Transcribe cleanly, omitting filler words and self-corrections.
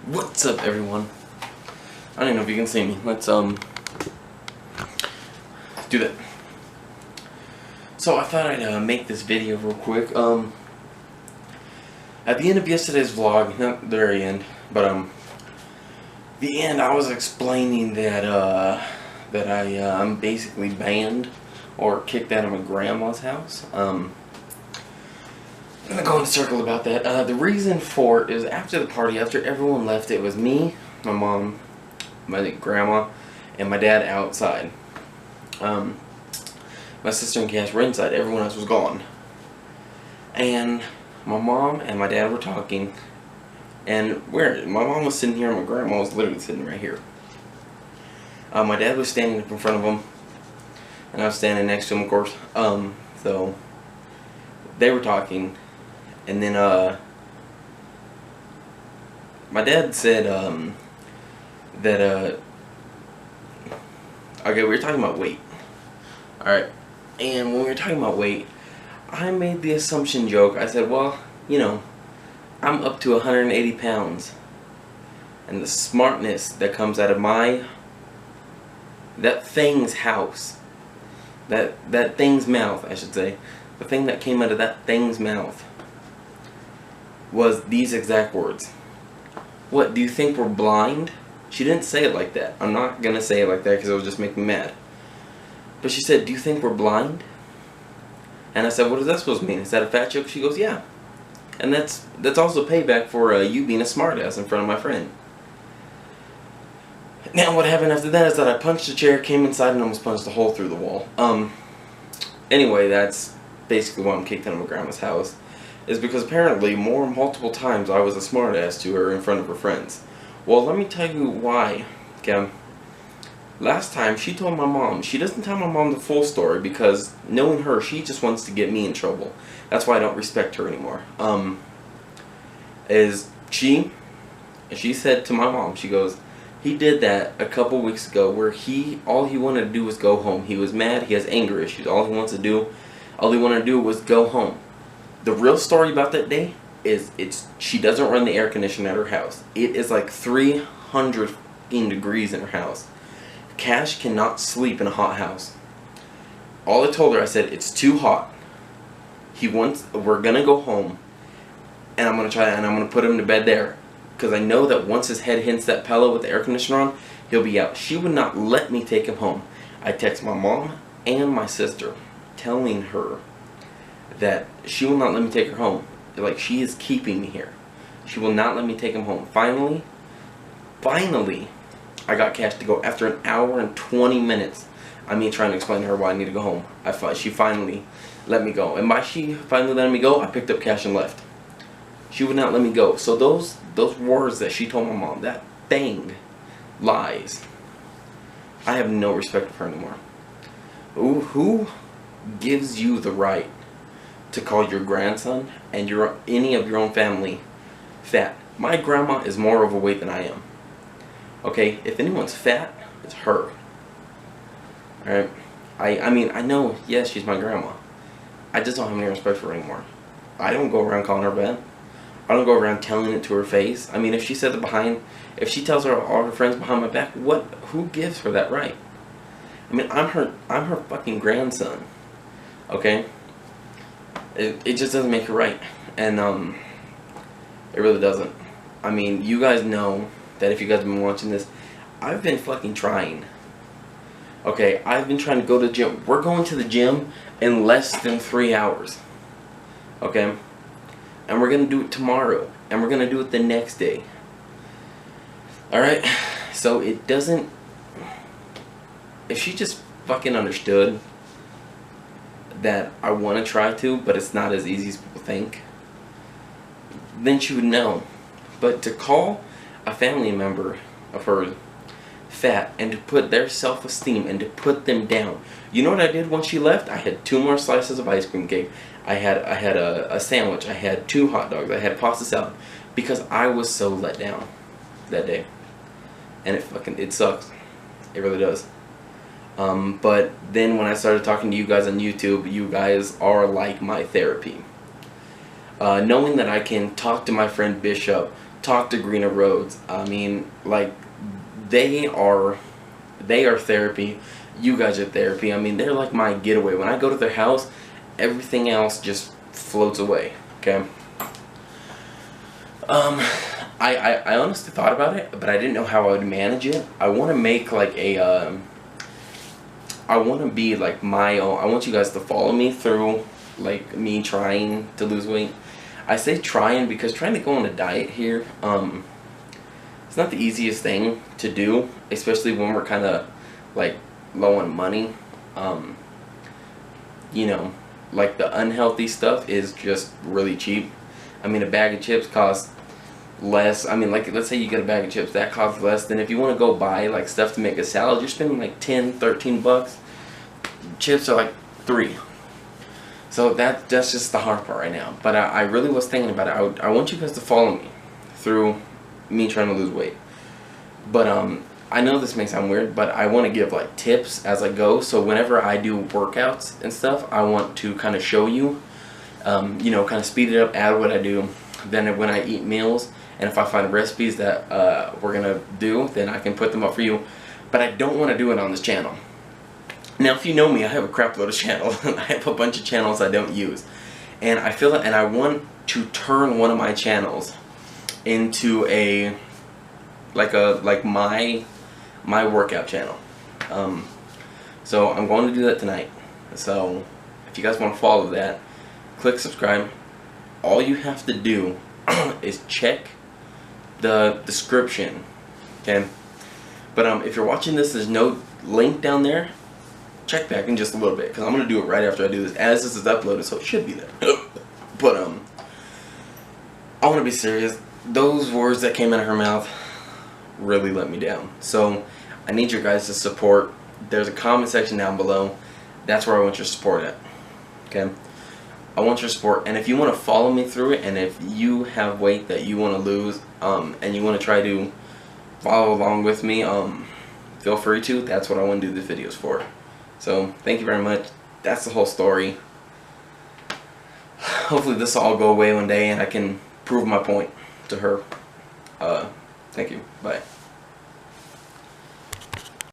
What's up, everyone? I don't even know if you can see me. Let's do that. So I thought I'd make this video real quick. At the end of yesterday's vlog, not the very end, but the end, I was explaining that I'm basically banned or kicked out of my grandma's house. I'm gonna go in a circle about that. The reason for it is after the party, after everyone left, it was me, my mom, my grandma, and my dad outside. My sister and Cash were inside. Everyone else was gone. And my mom and my dad were talking. And my mom was sitting here and my grandma was literally sitting right here. My dad was standing up in front of them. And I was standing next to him, of course. So they were talking. And then my dad said that okay, we were talking about weight. Alright. And when we were talking about weight, I made the assumption joke. I said, well, you know, I'm up to 180 pounds. And the smartness that comes out of that thing's house, that thing's mouth, I should say, the thing that came out of that thing's mouth was these exact words. What, do you think we're blind? She didn't say it like that. I'm not going to say it like that because it would just make me mad. But she said, do you think we're blind? And I said, what is that supposed to mean? Is that a fat joke? She goes, yeah. And that's also payback for you being a smartass in front of my friend. Now what happened after that is that I punched a chair, came inside, and almost punched a hole through the wall. Anyway, that's basically why I'm kicked out of my grandma's house. Is because apparently multiple times I was a smartass to her in front of her friends. Well, let me tell you why, okay? Last time, she told my mom. She doesn't tell my mom the full story because, knowing her, she just wants to get me in trouble. That's why I don't respect her anymore. She said to my mom, she goes, he did that a couple weeks ago where all he wanted to do was go home. He was mad, he has anger issues. All he wanted to do was go home. The real story about that day is she doesn't run the air conditioner at her house. It is like 300 degrees in her house. Cash cannot sleep in a hot house. All I told her, I said, it's too hot. We're gonna go home, and I'm gonna put him to bed there, because I know that once his head hits that pillow with the air conditioner on, he'll be out. She would not let me take him home. I text my mom and my sister, telling her that she will not let me take her home. Like, she is keeping me here. She will not let me take him home. Finally, I got Cash to go after an hour and 20 minutes. I mean, trying to explain to her why I need to go home. She finally let me go. And by she finally letting me go, I picked up Cash and left. She would not let me go. So those words that she told my mom, that thing, lies. I have no respect for her anymore. Who gives you the right to call your grandson and any of your own family fat? My grandma is more overweight than I am. Okay, if anyone's fat, it's her. Alright? I mean, I know, yes, she's my grandma. I just don't have any respect for her anymore. I don't go around calling her fat. I don't go around telling it to her face. I mean, if she says it if she tells all her friends behind my back, who gives her that right? I mean, I'm her fucking grandson. Okay? It just doesn't make it right. And, it really doesn't. I mean, you guys know that if you guys have been watching this, I've been fucking trying. Okay, I've been trying to go to the gym. We're going to the gym in less than 3 hours. Okay? And we're going to do it tomorrow. And we're going to do it the next day. Alright? So it doesn't... If she just fucking understood that I want to try to, but it's not as easy as people think, then she would know. But to call a family member of hers fat and to put their self-esteem and to put them down. You know what I did once she left? I had 2 more slices of ice cream cake. I had a sandwich. I had 2 hot dogs. I had pasta salad because I was so let down that day. And it sucks. It really does. But then when I started talking to you guys on YouTube, you guys are like my therapy. Knowing that I can talk to my friend Bishop talk to GreenierRoads. I mean, like, they are therapy. You guys are therapy. I mean, they're like my getaway. When I go to their house, everything else just floats away. Okay. I honestly thought about it, but I didn't know how I would manage it. I want to make like a, I want to be like my own. I want you guys to follow me through like me trying to lose weight. I say trying because trying to go on a diet here, it's not the easiest thing to do, especially when we're kind of like low on money. You know, like the unhealthy stuff is just really cheap. I mean, a bag of chips costs less. I mean, like, let's say you get a bag of chips, that costs less than if you want to go buy like stuff to make a salad, you're spending like 10, 13 bucks. Chips are like $3. So that's just the hard part right now. But I really was thinking about it. I want you guys to follow me through me trying to lose weight. But I know this may sound weird, but I want to give like tips as I go. So whenever I do workouts and stuff, I want to kind of show you, you know, kind of speed it up, add what I do. Then when I eat meals, and if I find recipes that we're gonna do, then I can put them up for you. But I don't want to do it on this channel. Now, if you know me, I have a crap load of channels. I have a bunch of channels I don't use, and I feel it, and I want to turn one of my channels into a like my workout channel. So I'm going to do that tonight. So if you guys want to follow that, click subscribe. All you have to do is check the description, okay? But if you're watching this, there's no link down there. Check back in just a little bit, because I'm gonna do it right after I do this, as this is uploaded, so it should be there. But I want to be serious. Those words that came out of her mouth really let me down. So I need your guys' support. There's a comment section down below. That's where I want your support at. Okay? I want your support, and if you want to follow me through it, and if you have weight that you want to lose, and you want to try to follow along with me, feel free to. That's what I want to do the videos for. So thank you very much. That's the whole story. Hopefully this will all go away one day, and I can prove my point to her. Thank you. Bye.